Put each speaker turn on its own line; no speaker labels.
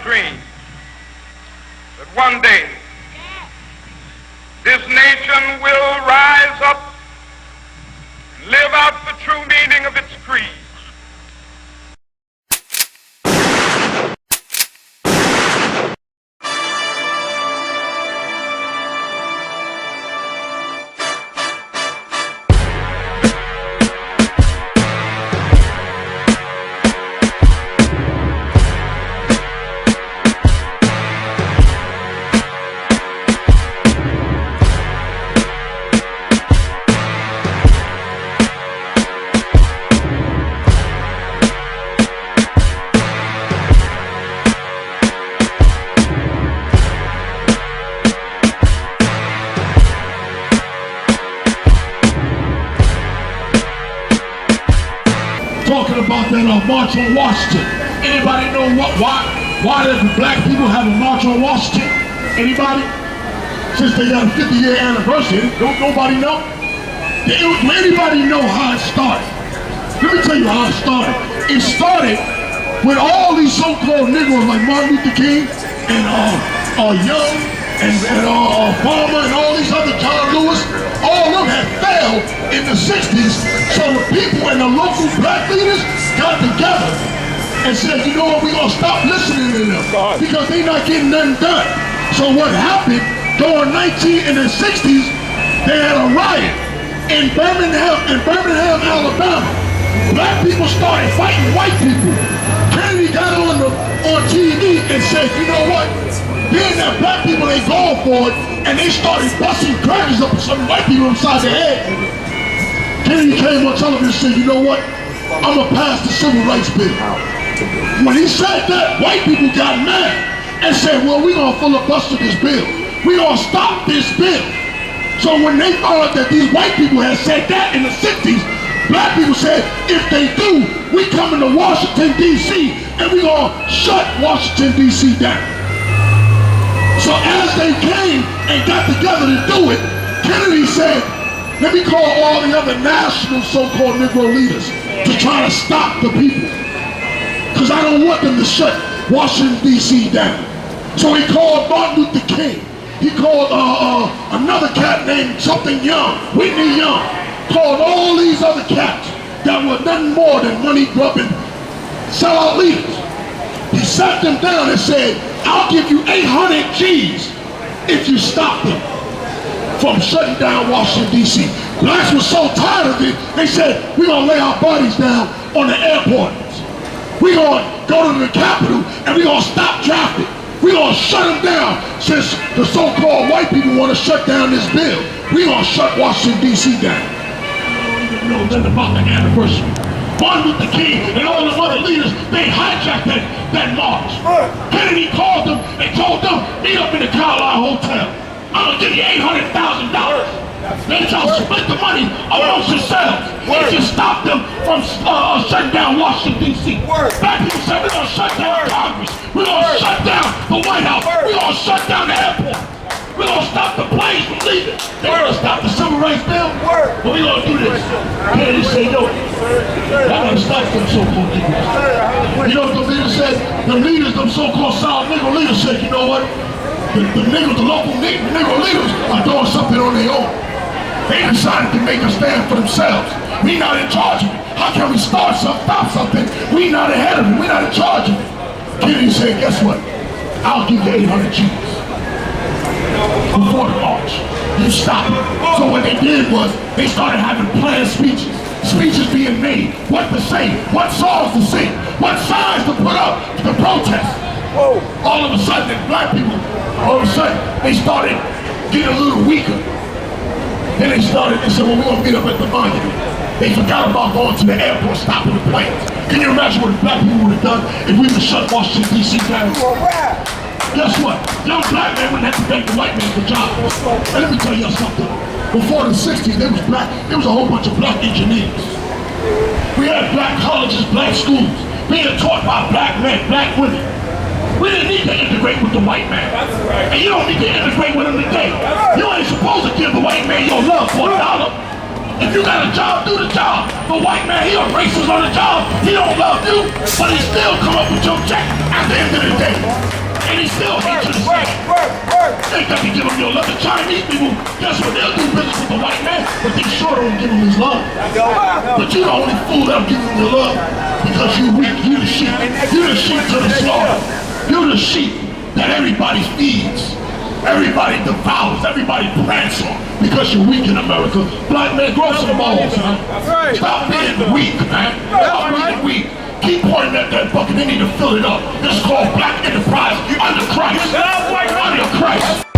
a dream that one day this nation will rise up and live out the true meaning of its creed.
Talking about that March on Washington. Anybody know why does black people have a March on Washington? Anybody? Since they got a 50-year anniversary, don't nobody know? Do anybody know how it started? Let me tell you how it started. It started with all these so-called Negroes like Martin Luther King and Young and Farmer and all these other John Lewis. All of them had failed in the 60s, so the people and the local black leaders got together and said, you know what, we're going to stop listening to them because they're not getting nothing done. So what happened during in the 60s, they had a riot in Birmingham, Alabama. Black people started fighting white people. Kennedy got on TV and said, you know what, being that black people ain't going for it, and they started busting crackers up with some white people inside their head. Kennedy came on television and said, you know what, I'm gonna pass the civil rights bill. When he said that, white people got mad and said, well, we're gonna filibuster this bill. We're gonna stop this bill. So when they found out that these white people had said that in the 60s, black people said, if they do, we coming to Washington, D.C., and we're gonna shut Washington, D.C. down. So as they came and got together to do it, Kennedy said, let me call all the other national so-called Negro leaders to try to stop the people. Because I don't want them to shut Washington, D.C. down. So he called Martin Luther King. He called another cat named something Young, Whitney Young. Called all these other cats that were nothing more than money-grubbing sellout leaders. He sat them down and said, I'll give you 800 G's if you stop them from shutting down Washington, D.C. Blacks were so tired of it, they said, we're going to lay our bodies down on the airport. We're going to go to the Capitol and we're going to stop traffic. We're going to shut them down. Since the so-called white people want to shut down this bill, we're going to shut Washington, D.C. down. I don't know nothing about the anniversary. Martin Luther King and all the other leaders, they hijacked that march. Kennedy called them and told them, meet up in the Carlisle Hotel. I'm gonna give you $800,000. Then y'all split the money amongst yourselves. If you stop them from shutting down Washington, D.C. Black people said, we're gonna shut down Congress. We're gonna shut down the White House. We're gonna shut down the airport. We're gonna stop the planes from leaving. They're gonna stop the civil rights bill. But we're gonna do this. Kennedy said, no, I'm gonna stop them so-called Negroes. You know what the leaders said? The leaders, them so-called South Negro leaders said, you know what? The local Negro leaders are doing something on their own. They decided to make a stand for themselves. We not in charge of it. How can we stop something? We not ahead of it. We not in charge of it. Kennedy said, guess what? I'll give you 800 G's. Before the march, you stop it. So what they did was they started having planned speeches being made, what to say, what songs to sing, what signs to put up to protest. All of a sudden, black people, they started getting a little weaker. Then they said, well, we're gonna meet up at the monument. They forgot about going to the airport, stopping the planes. Can you imagine what the black people would have done if we would have shut Washington, D.C. down? Guess what? Young black men wouldn't have to beg the white man for jobs. And let me tell you something. Before the 60s, there was a whole bunch of black engineers. We had black colleges, black schools, being taught by black men, black women. We didn't need to integrate with the white man. And you don't need to integrate with him today. You ain't supposed to give the white man your love for $1. If you got a job, do the job. The white man, he a racist on the job. He don't love you, but he still come up with your check at the end of the day. And he still hates you the same. They got to give him your love. The Chinese people, guess what? They'll do business with the white man, but they sure don't give him his love. But you the only fool that'll give him your love because you weak. You the sheep. You the sheep to the slaughter. You the sheep that everybody feeds. Everybody devours, everybody plants on because you're weak in America. Black man, grow some balls, man. Stop being weak, man. Stop being weak. Keep pointing at that bucket. They need to fill it up. This is called Black Enterprise under Christ. Under Christ.